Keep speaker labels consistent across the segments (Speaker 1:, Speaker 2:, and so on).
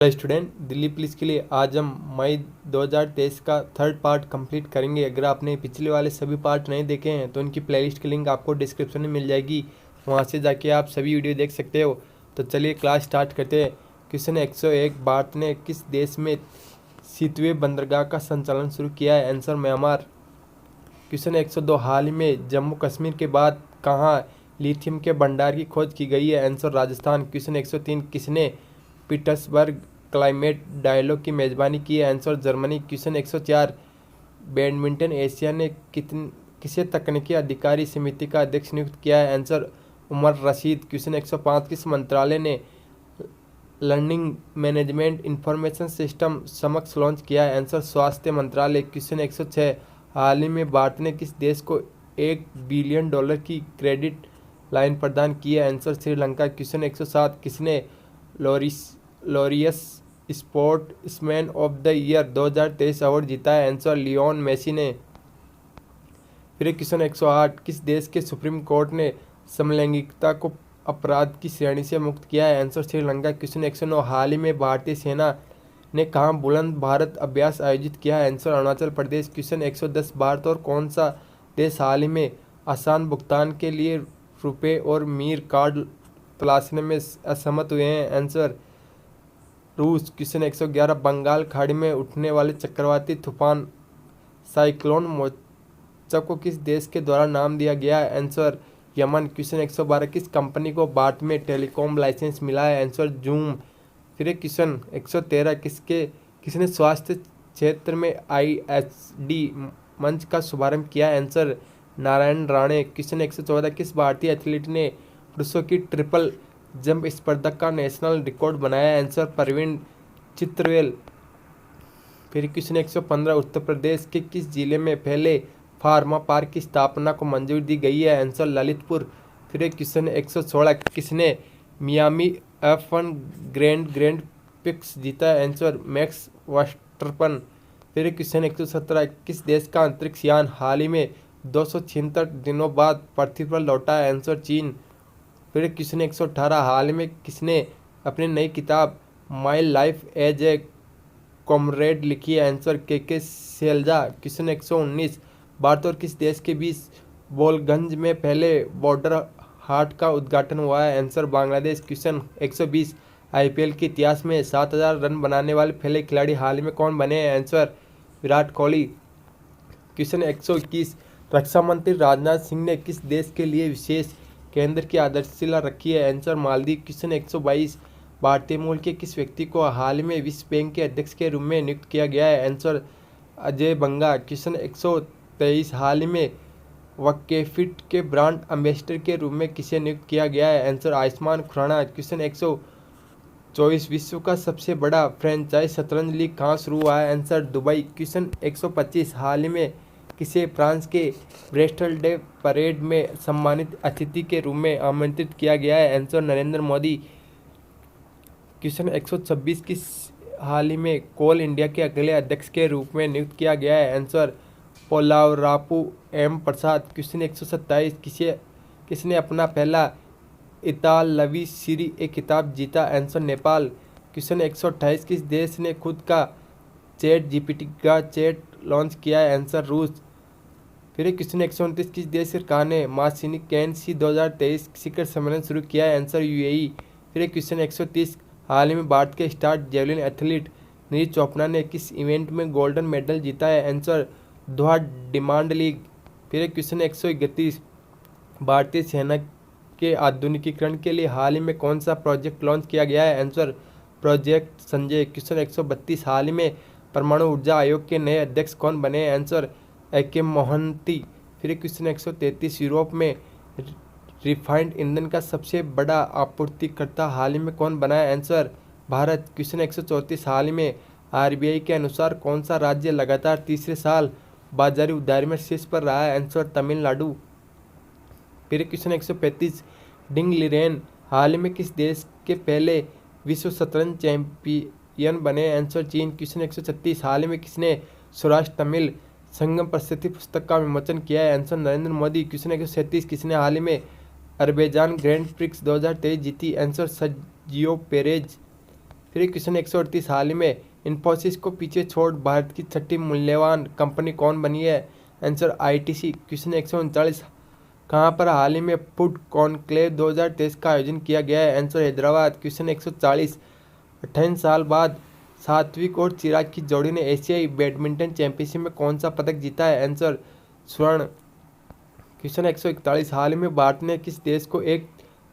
Speaker 1: Hello student, Delhi police के लिए आज हम मई 2023 का थर्ड पार्ट कंप्लीट करेंगे। अगर आपने पिछले वाले सभी पार्ट नहीं देखे हैं तो उनकी प्लेलिस्ट की लिंक आपको डिस्क्रिप्शन में मिल जाएगी, वहां से जाके आप सभी वीडियो देख सकते हो। तो चलिए क्लास स्टार्ट करते हैं। क्वेश्चन 101, भारत ने किस देश में शीतवे बंदरगाह का संचालन शुरू किया है? Answer Myanmar. क्वेश्चन 102, हाल ही में जम्मू कश्मीर के बाद कहाँ लिथियम के भंडार की खोज की गई है? आंसर राजस्थान। क्वेश्चन 103, किसने पीटर्सबर्ग क्लाइमेट डायलॉग की मेजबानी की है? Answer Germany. Question 104, badminton Asia ने किसे तकनीकी अधिकारी समिति का अध्यक्ष नियुक्त किया है? आंसर उमर रशीद। क्वेश्चन 105, किस मंत्रालय ने लर्निंग मैनेजमेंट इंफॉर्मेशन सिस्टम समक्ष लॉन्च किया है? आंसर स्वास्थ्य मंत्रालय। क्वेश्चन 106, हाल ही में भारत ने किस देश को $1 बिलियन की क्रेडिट लाइन प्रदान की है? आंसर श्रीलंका। क्वेश्चन 107, किसने Laureus sportsman of the year 2023 award जीता है? आंसर लियोन मेसी ने। फिर क्वेश्चन 108, किस देश के सुप्रीम कोर्ट ने समलैंगिकता को अपराध की श्रेणी से मुक्त किया है? आंसर श्रीलंका। क्वेश्चन 109, हाल ही में भारतीय सेना ने कहाँ बुलंद भारत अभ्यास आयोजित किया है? आंसर अरुणाचल प्रदेश। क्वेश्चन 110, भारत और कौन सा देश हाल ही में आसान भुगतान के लिए रुपए और मीर कार्ड तलाशने में असहमत हुए हैं? आंसर रूस। क्वेश्चन 111, बंगाल खाड़ी में उठने वाले चक्रवाती तूफान साइक्लोन मोचा को किस देश के द्वारा नाम दिया गया है? Answer Yemen. क्वेश्चन 112, किस कंपनी को भारत में टेलीकॉम लाइसेंस मिला है? Answer zoom. फिर क्वेश्चन 113, किसने स्वास्थ्य क्षेत्र में ISD मंच का शुभारंभ किया है? आंसर नारायण राणे। क्वेश्चन 114, किस भारतीय एथलीट ने पुरुषों की ट्रिपल जंप स्पर्धा का नेशनल रिकॉर्ड बनाया? आंसर प्रवीण चित्रवेल। फिर क्वेश्चन 115, उत्तर प्रदेश के किस जिले में पहले फार्मा पार्क की स्थापना को मंजूरी दी गई है? आंसर ललितपुर। फिर क्वेश्चन 116, किसने मियामी F1 ग्रैंड प्रिक्स जीता है? Answer Max Verstappen. फिर क्वेश्चन 117, किस देश का अंतरिक्ष यान हाल ही में 276 दिनों बाद पृथ्वी पर लौटा है? आंसर चीन। फिर क्वेश्चन 118, हाल में किसने अपनी नई किताब my life as a comrade लिखी है? आंसर के सैलजा। क्वेश्चन 119, भारत और किस देश के बीच बोलगंज में पहले बॉर्डर हाट का उद्घाटन हुआ है? आंसर बांग्लादेश। क्वेश्चन 120, IPL के इतिहास में 7000 रन बनाने वाले पहले खिलाड़ी हाल ही में कौन बने हैं? आंसर विराट कोहली। क्वेश्चन 121, रक्षा मंत्री राजनाथ सिंह ने किस देश के लिए विशेष केंद्र की आधारशिला रखी है? आंसर मालदीव। क्वेश्चन 122, भारतीय मूल के किस व्यक्ति को हाल ही में विश्व बैंक के अध्यक्ष के रूप में नियुक्त किया गया है? आंसर अजय बंगा। क्वेश्चन 123, हाल ही में वकेफिट के ब्रांड एम्बेसडर के रूप में किसे नियुक्त किया गया है? आंसर आयुष्मान खुराना। क्वेश्चन 124, विश्व का सबसे बड़ा फ्रेंचाइज शतरंज लीग कहाँ शुरू हुआ है? Answer Dubai. क्वेश्चन 125, हाल ही में किसे फ्रांस के ब्रेस्टल डे परेड में सम्मानित अतिथि के रूप में आमंत्रित किया गया है? आंसर नरेंद्र मोदी। क्वेश्चन 126, किस हाल ही में कोल इंडिया के अगले अध्यक्ष के रूप में नियुक्त किया गया है? आंसर पोलावरापू M प्रसाद। क्वेश्चन 127, किसने अपना पहला इतालवी सीरी ए खिताब जीता? आंसर नेपाल। क्वेश्चन 128, किस देश ने खुद का ChatGPT का चैट लॉन्च किया है? आंसर रूस। फिर क्वेश्चन 129, किस देश सरकार ने मासिनिकेंसी 2023 शिखर सम्मेलन शुरू किया है? Answer UAE। फिर क्वेश्चन 130, हाल ही में भारत के star javelin athlete Neeraj Chopra ने किस इवेंट में गोल्डन मेडल जीता है? आंसर दोहा डिमांड लीग। फिर क्वेश्चन 131, भारतीय सेना के आधुनिकीकरण के लिए हाल ही में कौन सा प्रोजेक्ट लॉन्च किया गया है? Answer project Sanjay. क्वेश्चन 132, हाल ही में परमाणु ऊर्जा आयोग के नए अध्यक्ष कौन बने हैं? Answer AK Mohanty. फिर क्वेश्चन 133, यूरोप में रिफाइंड ईंधन का सबसे बड़ा आपूर्तिकर्ता हाल ही में कौन बना है? आंसर भारत। क्वेश्चन 134, हाल ही में RBI के अनुसार कौन सा राज्य लगातार तीसरे साल बाजारी उधारी में शीर्ष पर रहा है? आंसर तमिलनाडु। फिर क्वेश्चन 135, डिंग लिरेन हाल ही में किस देश के पहले विश्व शतरंज चैंपियन बने? आंसर चीन। क्वेश्चन 136, हाल ही में किसने स्वराष्ट्र तमिल संगम प्रसिद्धि पुस्तक का विमोचन किया है? आंसर नरेंद्र मोदी। क्वेश्चन 137, किसने हाल ही में अरबेजान ग्रैंड प्रिक्स 2023 जीती? Answer Sergio Perez. फिर क्वेश्चन 138 हाल ही में इन्फोसिस को पीछे छोड़ भारत की छठी मूल्यवान कंपनी कौन बनी है? Answer ITC. क्वेश्चन 139 कहाँ पर हाल ही में फूड कॉन्क्लेव 2023 का आयोजन किया गया है? आंसर हैदराबाद। क्वेश्चन 140 58 साल बाद सात्विक और चिराग की जोड़ी ने एशियाई बैडमिंटन चैंपियनशिप में कौन सा पदक जीता है? आंसर स्वर्ण। क्वेश्चन 141 हाल ही में भारत ने किस देश को एक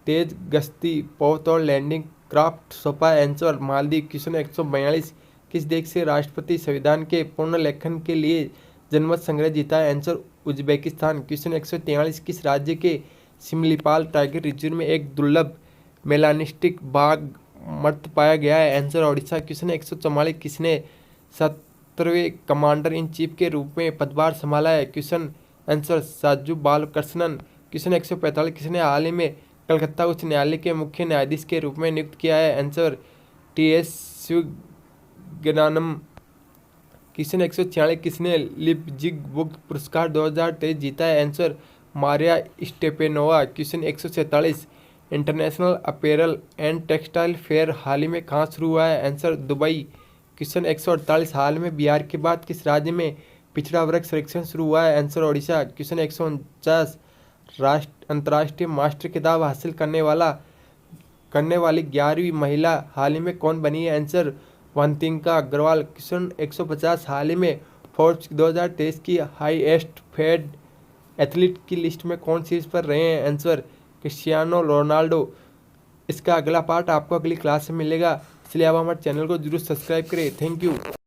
Speaker 1: तेज गश्ती पोत और लैंडिंग क्राफ्ट सौंपा है? आंसर मालदीव। क्वेश्चन 142 किस देश से राष्ट्रपति संविधान के पुनर्लेखन के लिए जनमत संग्रह जीता है? Answer Uzbekistan. क्वेश्चन 143 किस राज्य के सिमलीपाल टाइगर रिजर्व में एक दुर्लभ मेलानिस्टिक बाघ मृत पाया गया है? आंसर ओडिशा। क्वेश्चन 144 किसने 17वें कमांडर इन चीफ के रूप में पदभार संभाला है? Question answer Saju Balakrishnan. Question 145 किसने हाल ही में कलकत्ता उच्च न्यायालय के मुख्य न्यायाधीश के रूप में नियुक्त किया है? Answer TS Sivagnanam. क्वेश्चन 146 किसने लिपजिग बुक पुरस्कार 2023 जीता है? Answer Maria Stepanova. Question 147 international apparel and textile fair हाल ही में कहाँ शुरू हुआ है? Answer Dubai. क्वेश्चन 148 हाल में बिहार के बाद किस राज्य में पिछड़ा वर्ग सर्वेक्षण शुरू हुआ है? आंसर ओडिशा। क्वेश्चन 149 अंतर्राष्ट्रीय मास्टर खिताब हासिल करने वाली 11वीं महिला हाल ही में कौन बनी है? आंसर वंतिका अग्रवाल। क्वेश्चन 150 हाल ही में फोर्ब्स 2023 की हाईएस्ट पेड एथलीट की लिस्ट में कौन शीर्ष पर रहे हैं? Answer Cristiano Ronaldo. इसका अगला पार्ट आपको अगली क्लास में मिलेगा, इसलिए आप हमारे चैनल को जरूर सब्सक्राइब करें। Thank you.